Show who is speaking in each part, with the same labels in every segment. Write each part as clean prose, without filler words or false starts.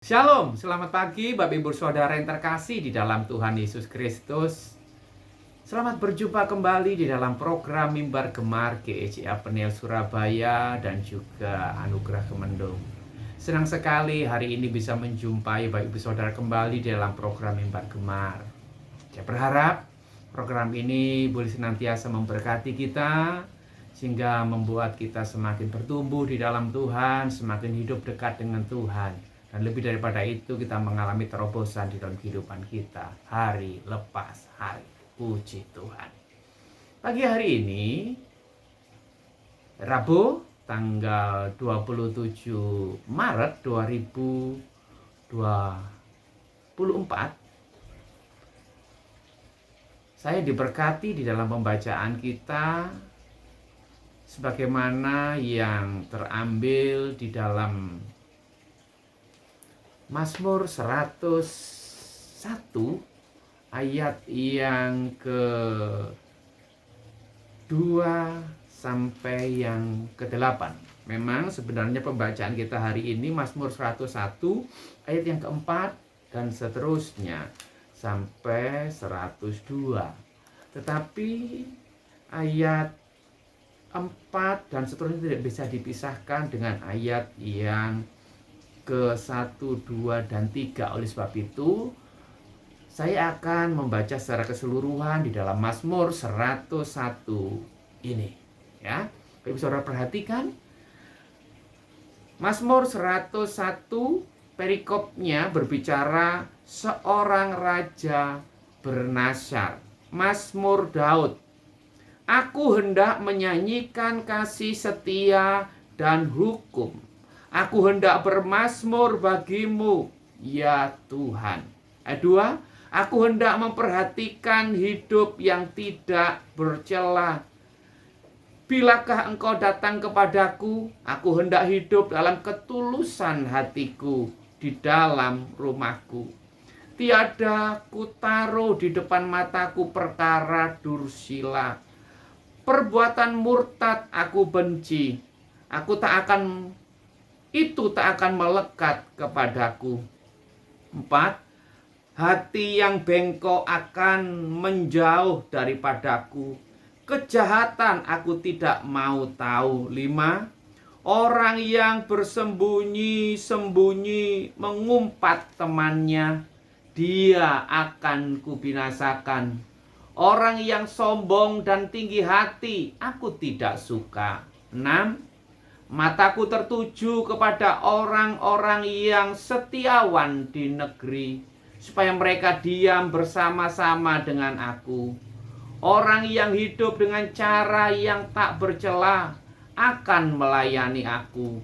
Speaker 1: Shalom, selamat pagi Bapak Ibu Saudara yang terkasih di dalam Tuhan Yesus Kristus. Selamat berjumpa kembali di dalam program Mimbar Gemar GEJA Penil Surabaya dan juga Anugerah Kemendung. Senang sekali hari ini bisa menjumpai Bapak Ibu Saudara kembali di dalam program Mimbar Gemar. Saya berharap program ini boleh senantiasa memberkati kita, sehingga membuat kita semakin bertumbuh di dalam Tuhan, semakin hidup dekat dengan Tuhan. Dan lebih daripada itu, kita mengalami terobosan di dalam kehidupan kita hari lepas hari. Puji Tuhan. Pagi hari ini, Rabu, tanggal 27 Maret 2024, saya diberkati di dalam pembacaan kita sebagaimana yang terambil di dalam Mazmur 101 ayat yang ke-2 sampai yang ke-8. Memang sebenarnya pembacaan kita hari ini Mazmur 101 ayat yang ke-4 dan seterusnya sampai 102. Tetapi ayat 4 dan seterusnya tidak bisa dipisahkan dengan ayat yang ke-1, 2, dan 3. Oleh sebab itu, saya akan membaca secara keseluruhan di dalam Mazmur 101 ini. Ya, Ibu Saudara perhatikan. Mazmur 101 perikopnya berbicara seorang raja bernasar. Mazmur Daud. Aku hendak menyanyikan kasih setia dan hukum. Aku hendak bermazmur bagimu, ya Tuhan. Ayat 2, aku hendak memperhatikan hidup yang tidak bercela. Bilakah engkau datang kepadaku, aku hendak hidup dalam ketulusan hatiku di dalam rumahku. Tiada kutaruh di depan mataku perkara dursila. Perbuatan murtad aku benci. Itu tak akan melekat kepadaku. 4. Hati yang bengkok akan menjauh daripadaku. Kejahatan aku tidak mau tahu. 5. Orang yang bersembunyi-sembunyi mengumpat temannya, dia akan kubinasakan. Orang yang sombong dan tinggi hati aku tidak suka. 6. Mataku tertuju kepada orang-orang yang setiawan di negeri, supaya mereka diam bersama-sama dengan aku. Orang yang hidup dengan cara yang tak bercela akan melayani aku.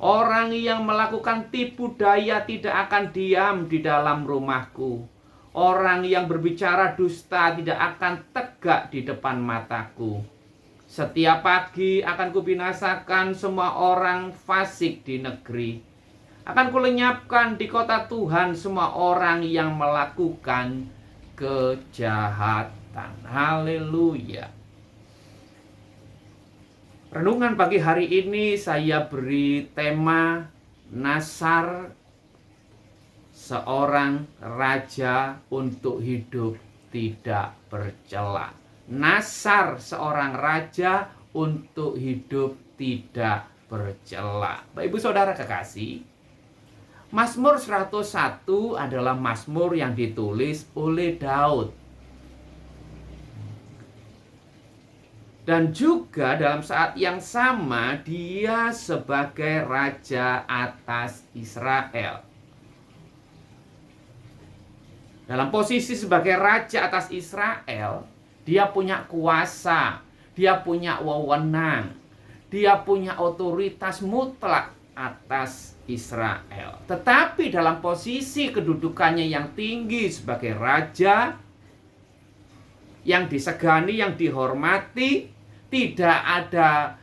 Speaker 1: Orang yang melakukan tipu daya tidak akan diam di dalam rumahku. Orang yang berbicara dusta tidak akan tegak di depan mataku. Setiap pagi akan kubinasakan semua orang fasik di negeri. Akan kulenyapkan di kota Tuhan semua orang yang melakukan kejahatan. Haleluya. Renungan pagi hari ini saya beri tema Nasar seorang raja untuk hidup tidak bercela. Nasar seorang raja untuk hidup tidak bercela. Bapak Ibu Saudara kekasih, Mazmur 101 adalah mazmur yang ditulis oleh Daud. Dan juga dalam saat yang sama dia sebagai raja atas Israel. Dalam posisi sebagai raja atas Israel, dia punya kuasa, dia punya wewenang, dia punya otoritas mutlak atas Israel. Tetapi dalam posisi kedudukannya yang tinggi sebagai raja, yang disegani, yang dihormati, tidak ada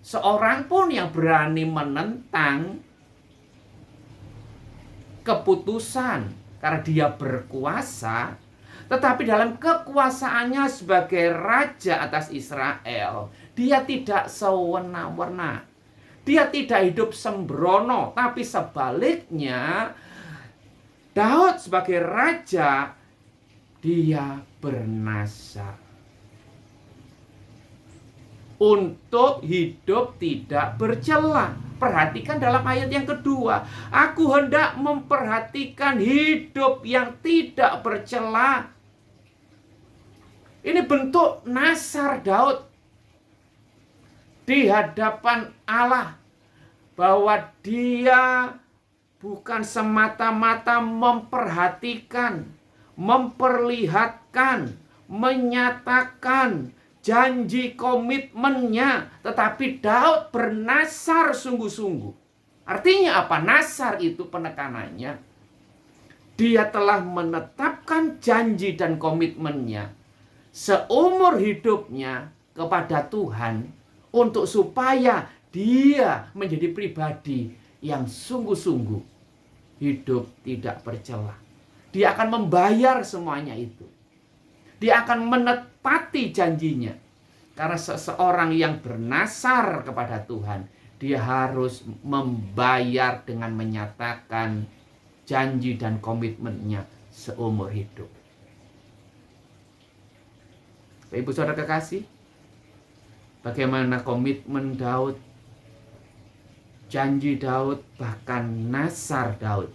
Speaker 1: seorang pun yang berani menentang keputusan karena dia berkuasa. Tetapi dalam kekuasaannya sebagai raja atas Israel, dia tidak sewenang-wenang. Dia tidak hidup sembrono, tapi sebaliknya Daud sebagai raja, dia bernasar untuk hidup tidak bercela. Perhatikan dalam ayat yang kedua, aku hendak memperhatikan hidup yang tidak bercela. Ini bentuk nasar Daud di hadapan Allah, bahwa dia bukan semata-mata memperhatikan, memperlihatkan, menyatakan janji komitmennya, tetapi Daud bernasar sungguh-sungguh. Artinya apa? Nasar itu penekanannya, dia telah menetapkan janji dan komitmennya seumur hidupnya kepada Tuhan, untuk supaya dia menjadi pribadi yang sungguh-sungguh hidup tidak bercela. Dia akan membayar semuanya itu. Dia akan menepati janjinya. Karena seseorang yang bernasar kepada Tuhan, dia harus membayar dengan menyatakan janji dan komitmennya seumur hidup. Ibu saudara kekasih, bagaimana komitmen Daud, janji Daud, bahkan nasar Daud.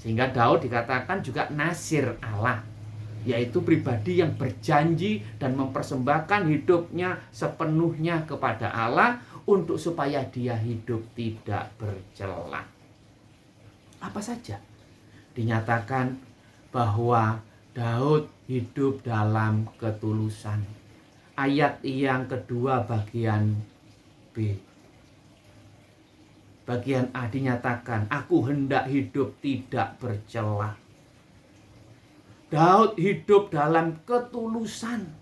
Speaker 1: Sehingga Daud dikatakan juga nasir Allah, yaitu pribadi yang berjanji dan mempersembahkan hidupnya sepenuhnya kepada Allah untuk supaya dia hidup tidak bercela. Apa saja? Dinyatakan bahwa Daud hidup dalam ketulusan. Ayat yang kedua bagian B. Bagian A dinyatakan, aku hendak hidup tidak bercela. Daud hidup dalam ketulusan.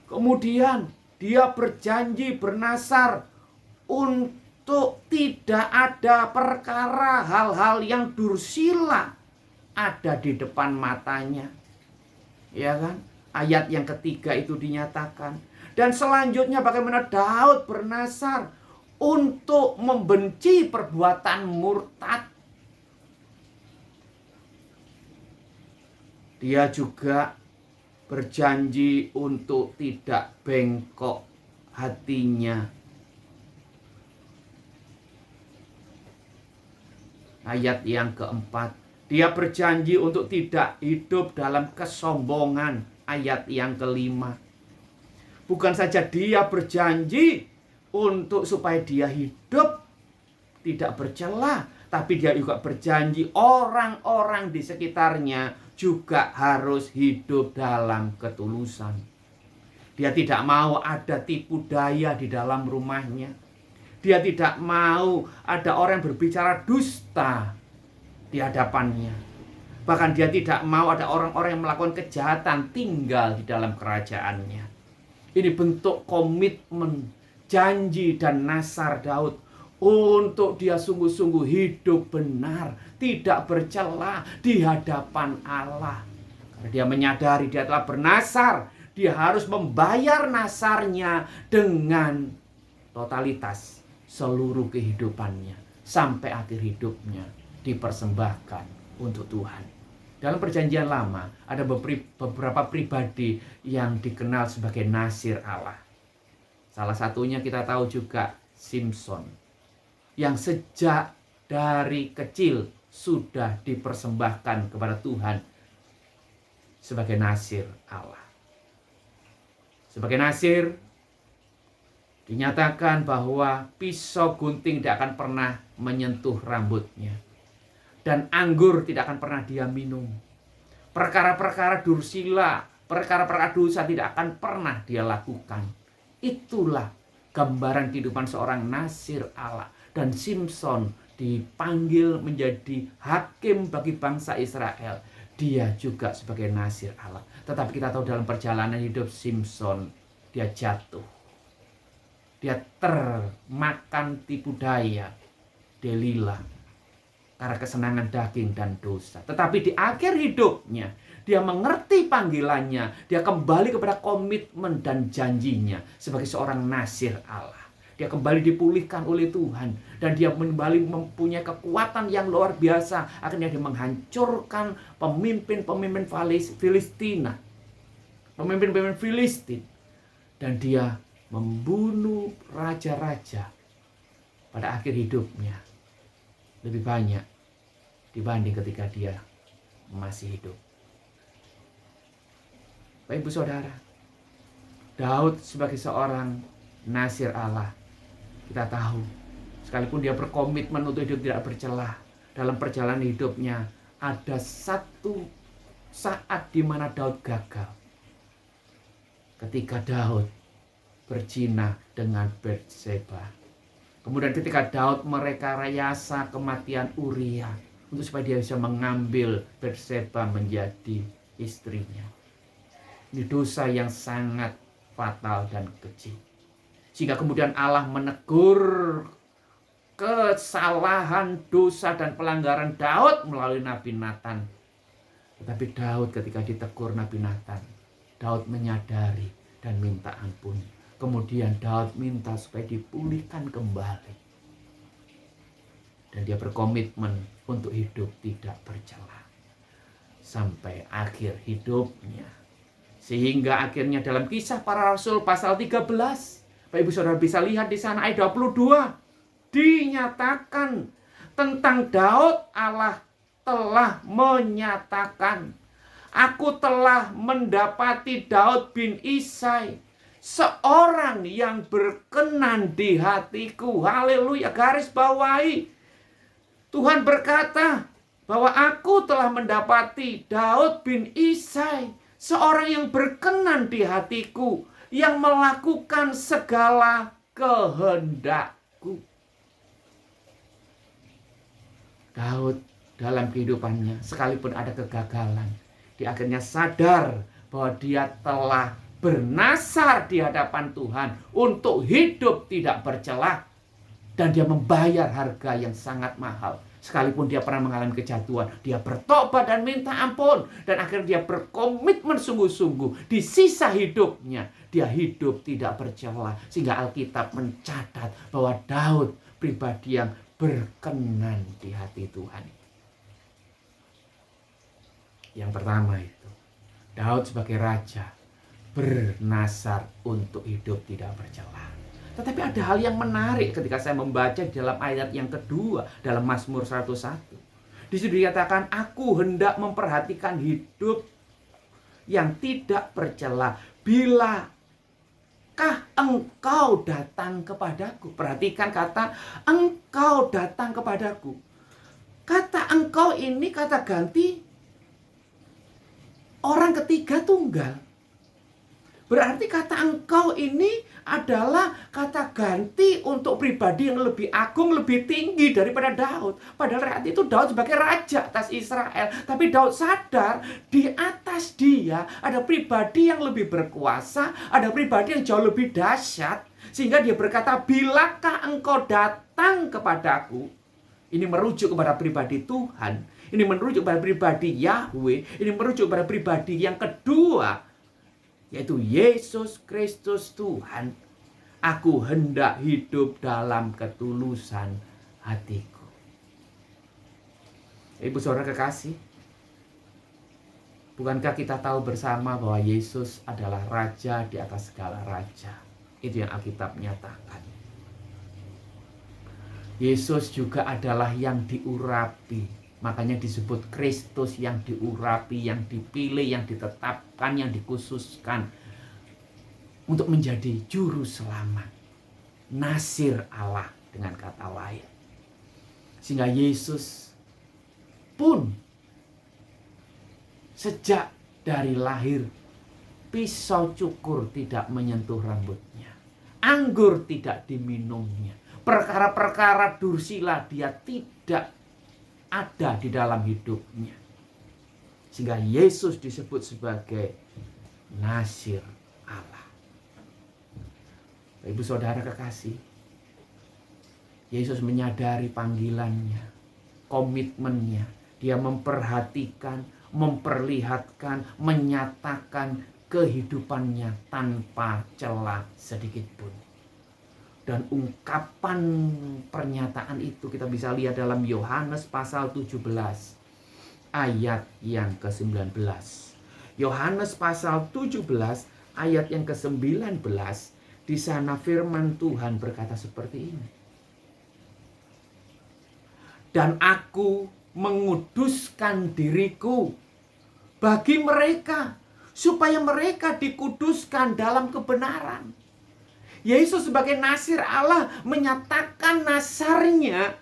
Speaker 1: Kemudian dia berjanji, bernasar untuk tidak ada perkara hal-hal yang dursila ada di depan matanya. Ya kan? Ayat yang ketiga itu dinyatakan. Dan selanjutnya bagaimana Daud bernasar untuk membenci perbuatan murtad. Dia juga berjanji untuk tidak bengkok hatinya. Ayat yang keempat, dia berjanji untuk tidak hidup dalam kesombongan. Ayat yang kelima, bukan saja dia berjanji untuk supaya dia hidup tidak bercela, tapi dia juga berjanji orang-orang di sekitarnya juga harus hidup dalam ketulusan. Dia tidak mau ada tipu daya di dalam rumahnya. Dia tidak mau ada orang yang berbicara dusta di hadapannya. Bahkan dia tidak mau ada orang-orang yang melakukan kejahatan tinggal di dalam kerajaannya. Ini bentuk komitmen, janji dan nasar Daud untuk dia sungguh-sungguh hidup benar, tidak bercela di hadapan Allah. Karena dia menyadari dia telah bernasar, dia harus membayar nasarnya dengan totalitas seluruh kehidupannya sampai akhir hidupnya dipersembahkan untuk Tuhan. Dalam perjanjian lama ada beberapa pribadi yang dikenal sebagai nasir Allah. Salah satunya kita tahu juga Simson, yang sejak dari kecil sudah dipersembahkan kepada Tuhan sebagai nasir Allah. Sebagai nasir, dinyatakan bahwa pisau gunting tidak akan pernah menyentuh rambutnya. Dan anggur tidak akan pernah dia minum. Perkara-perkara dursila, perkara-perkara dosa tidak akan pernah dia lakukan. Itulah gambaran kehidupan seorang nasir Allah. Dan Simson dipanggil menjadi hakim bagi bangsa Israel. Dia juga sebagai nasir Allah. Tetapi kita tahu dalam perjalanan hidup Simson, dia jatuh. Dia termakan tipu daya Delila karena kesenangan daging dan dosa. Tetapi di akhir hidupnya, dia mengerti panggilannya. Dia kembali kepada komitmen dan janjinya sebagai seorang nasir Allah. Dia kembali dipulihkan oleh Tuhan. Dan dia kembali mempunyai kekuatan yang luar biasa. Akhirnya dia menghancurkan pemimpin-pemimpin Filistina. Pemimpin-pemimpin Filistin. Dan dia membunuh raja-raja pada akhir hidupnya. Lebih banyak dibanding ketika dia masih hidup. Bapak Ibu Saudara, Daud sebagai seorang nasir Allah, kita tahu, sekalipun dia berkomitmen untuk hidup tidak bercelah, dalam perjalanan hidupnya ada satu saat di mana Daud gagal. Ketika Daud berzina dengan Batseba. Kemudian ketika Daud merekayasa kematian Uria untuk supaya dia bisa mengambil Batseba menjadi istrinya. Ini dosa yang sangat fatal dan keji. Sehingga kemudian Allah menegur kesalahan, dosa dan pelanggaran Daud melalui Nabi Nathan. Tetapi Daud ketika ditegur Nabi Nathan, Daud menyadari dan minta ampun. Kemudian Daud minta supaya dipulihkan kembali. Dan dia berkomitmen untuk hidup tidak bercela sampai akhir hidupnya. Sehingga akhirnya dalam Kisah Para Rasul pasal 13, Bapak Ibu Saudara bisa lihat di sana ayat 22, dinyatakan tentang Daud, Allah telah menyatakan, aku telah mendapati Daud bin Isai, seorang yang berkenan di hatiku. Haleluya, garis bawahi. Tuhan berkata bahwa aku telah mendapati Daud bin Isai, seorang yang berkenan di hatiku, yang melakukan segala kehendakku. Daud dalam kehidupannya, sekalipun ada kegagalan, dia akhirnya sadar bahwa dia telah bernasar di hadapan Tuhan untuk hidup tidak bercelah. Dan dia membayar harga yang sangat mahal. Sekalipun dia pernah mengalami kejatuhan, dia bertobat dan minta ampun. Dan akhirnya dia berkomitmen sungguh-sungguh. Di sisa hidupnya, dia hidup tidak bercela. Sehingga Alkitab mencatat bahwa Daud pribadi yang berkenan di hati Tuhan. Yang pertama itu, Daud sebagai raja bernasar untuk hidup tidak bercela. Tetapi ada hal yang menarik ketika saya membaca di dalam ayat yang kedua dalam Mazmur 101. Di situ dikatakan, aku hendak memperhatikan hidup yang tidak bercela. Bilakah engkau datang kepadaku? Perhatikan kata engkau datang kepadaku. Kata engkau ini kata ganti orang ketiga tunggal. Berarti kata engkau ini adalah kata ganti untuk pribadi yang lebih agung, lebih tinggi daripada Daud. Padahal saat itu Daud sebagai raja atas Israel. Tapi Daud sadar di atas dia ada pribadi yang lebih berkuasa, ada pribadi yang jauh lebih dahsyat. Sehingga dia berkata, bilakah engkau datang kepadaku? Ini merujuk kepada pribadi Tuhan. Ini merujuk kepada pribadi Yahweh. Ini merujuk kepada pribadi yang kedua, yaitu Yesus Kristus Tuhan. Aku hendak hidup dalam ketulusan hatiku. Ibu saudara kekasih, bukankah kita tahu bersama bahwa Yesus adalah Raja di atas segala raja? Itu yang Alkitab nyatakan. Yesus juga adalah yang diurapi. Makanya disebut Kristus yang diurapi, yang dipilih, yang ditetapkan, yang dikhususkan untuk menjadi juru selamat. Nasir Allah dengan kata lain. Sehingga Yesus pun sejak dari lahir, pisau cukur tidak menyentuh rambutnya. Anggur tidak diminumnya. Perkara-perkara dursila dia tidak ada di dalam hidupnya. Sehingga Yesus disebut sebagai Nasir Allah. Ibu saudara kekasih, Yesus menyadari panggilannya, komitmennya. Dia memperhatikan, memperlihatkan, menyatakan kehidupannya tanpa celah sedikit pun. Dan ungkapan pernyataan itu kita bisa lihat dalam Yohanes pasal 17 ayat yang ke-19. Yohanes pasal 17 ayat yang ke-19, di sana firman Tuhan berkata seperti ini. Dan aku menguduskan diriku bagi mereka, supaya mereka dikuduskan dalam kebenaran. Yesus sebagai Nasir Allah menyatakan nasarnya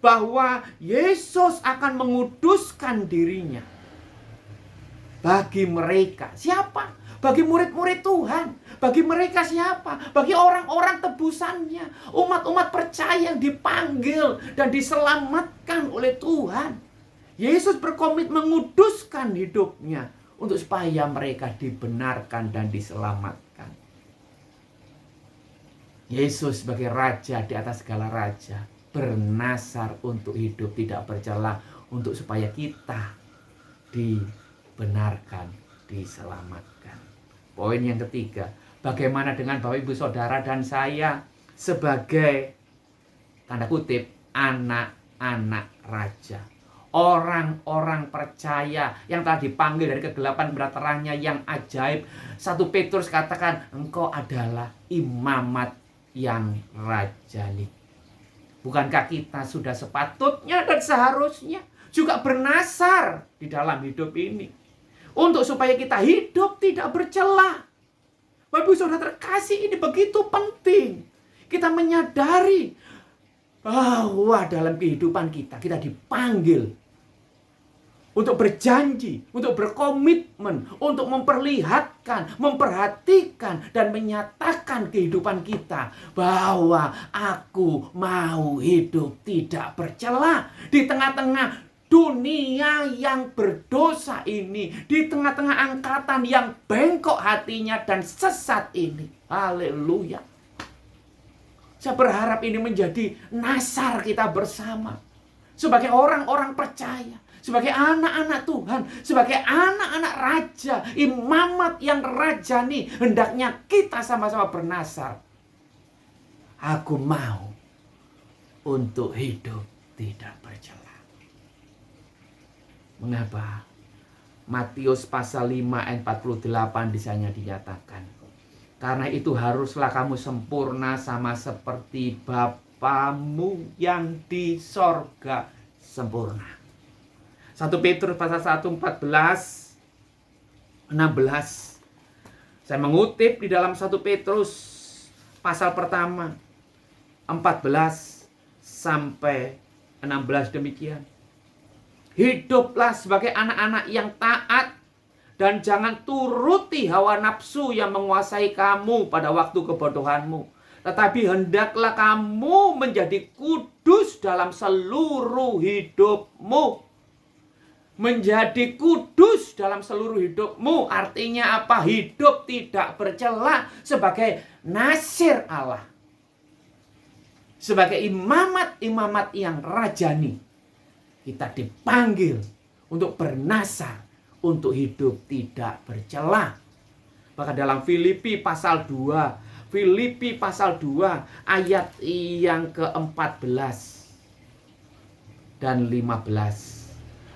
Speaker 1: bahwa Yesus akan menguduskan dirinya bagi mereka. Siapa? Bagi murid-murid Tuhan. Bagi mereka siapa? Bagi orang-orang tebusannya. Umat-umat percaya yang dipanggil dan diselamatkan oleh Tuhan. Yesus berkomit menguduskan hidupnya untuk supaya mereka dibenarkan dan diselamatkan. Yesus sebagai Raja di atas segala raja bernasar untuk hidup tidak bercela, untuk supaya kita dibenarkan, diselamatkan. Poin yang ketiga, bagaimana dengan Bapak Ibu Saudara dan saya sebagai tanda kutip anak-anak raja, orang-orang percaya yang telah dipanggil dari kegelapan kepada terangnya yang ajaib. 1 Petrus katakan, engkau adalah imamat yang rajani. Bukankah kita sudah sepatutnya dan seharusnya juga bernasar di dalam hidup ini, untuk supaya kita hidup tidak bercela. Bapak Ibu Saudara terkasih, ini begitu penting. Kita menyadari bahwa dalam kehidupan kita dipanggil untuk berjanji, untuk berkomitmen, untuk memperlihatkan, memperhatikan, dan menyatakan kehidupan kita bahwa aku mau hidup tidak bercela di tengah-tengah dunia yang berdosa ini, di tengah-tengah angkatan yang bengkok hatinya dan sesat ini. Haleluya. Saya berharap ini menjadi nasar kita bersama sebagai orang-orang percaya, sebagai anak-anak Tuhan, sebagai anak-anak raja, imamat yang rajani. Hendaknya kita sama-sama bernasar, aku mau untuk hidup tidak bercela. Mengapa? Matius pasal 5 ayat 48 di sana dinyatakan, karena itu haruslah kamu sempurna sama seperti Bapamu yang di sorga sempurna. 1 Petrus pasal 1 14 16. Saya mengutip di dalam 1 Petrus pasal pertama 14 sampai 16 demikian. Hiduplah sebagai anak-anak yang taat dan jangan turuti hawa nafsu yang menguasai kamu pada waktu kebodohanmu. Tetapi hendaklah kamu menjadi kudus dalam seluruh hidupmu. Menjadi kudus dalam seluruh hidupmu artinya apa? Hidup tidak bercela sebagai nasir Allah, sebagai imamat-imamat yang rajani. Kita dipanggil untuk bernasar, untuk hidup tidak bercela. Bahkan dalam Filipi pasal 2 ayat yang ke-14 dan 15.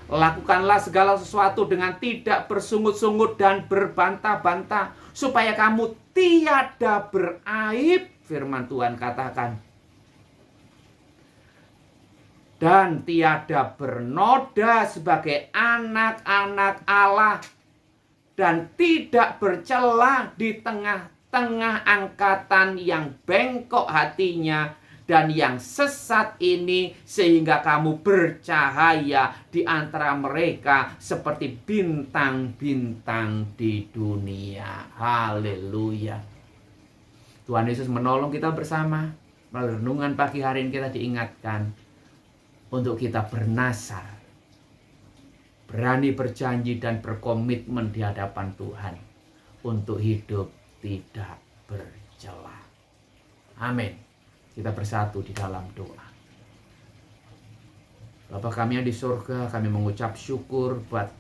Speaker 1: Lakukanlah segala sesuatu dengan tidak bersungut-sungut dan berbantah-bantah, supaya kamu tiada beraib, firman Tuhan katakan, dan tiada bernoda sebagai anak-anak Allah, dan tidak bercela di tengah-tengah angkatan yang bengkok hatinya dan yang sesat ini, sehingga kamu bercahaya di antara mereka seperti bintang-bintang di dunia. Haleluya. Tuhan Yesus menolong kita bersama. Melalui renungan pagi hari ini kita diingatkan untuk kita bernasar, berani berjanji dan berkomitmen di hadapan Tuhan untuk hidup tidak bercela. Amin. Kita bersatu di dalam doa. Bapa kami yang di surga, kami mengucap syukur buat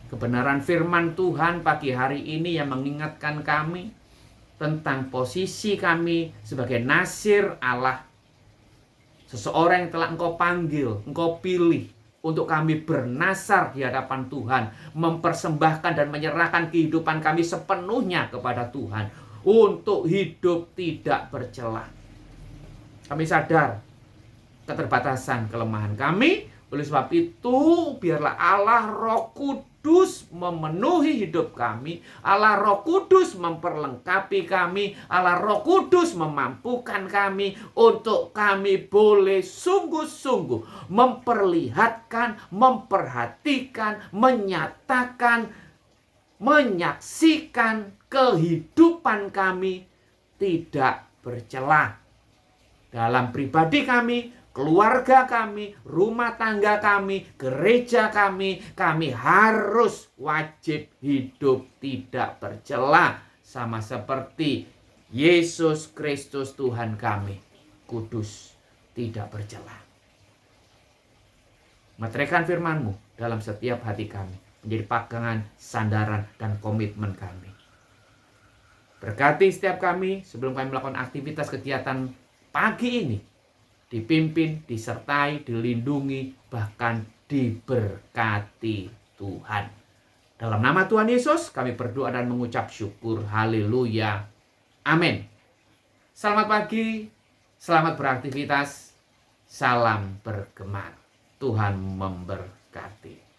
Speaker 1: kebenaran firman Tuhan pagi hari ini yang mengingatkan kami tentang posisi kami sebagai nasir Allah. Seseorang yang telah Engkau panggil, Engkau pilih untuk kami bernasar di hadapan Tuhan, mempersembahkan dan menyerahkan kehidupan kami sepenuhnya kepada Tuhan untuk hidup tidak bercela. Kami sadar keterbatasan kelemahan kami. Oleh sebab itu, biarlah Allah Roh Kudus memenuhi hidup kami. Allah Roh Kudus memperlengkapi kami. Allah Roh Kudus memampukan kami untuk kami boleh sungguh-sungguh memperlihatkan, memperhatikan, menyatakan, menyaksikan kehidupan kami tidak bercela. Dalam pribadi kami, keluarga kami, rumah tangga kami, gereja kami harus wajib hidup tidak bercela. Sama seperti Yesus Kristus Tuhan kami, kudus, tidak bercela. Meteraikan firman-Mu dalam setiap hati kami, menjadi pegangan, sandaran, dan komitmen kami. Berkati setiap kami sebelum kami melakukan aktivitas kegiatan pagi ini, dipimpin, disertai, dilindungi, bahkan diberkati Tuhan. Dalam nama Tuhan Yesus kami berdoa dan mengucap syukur. Haleluya. Amin. Selamat pagi, selamat beraktivitas, salam bergema. Tuhan memberkati.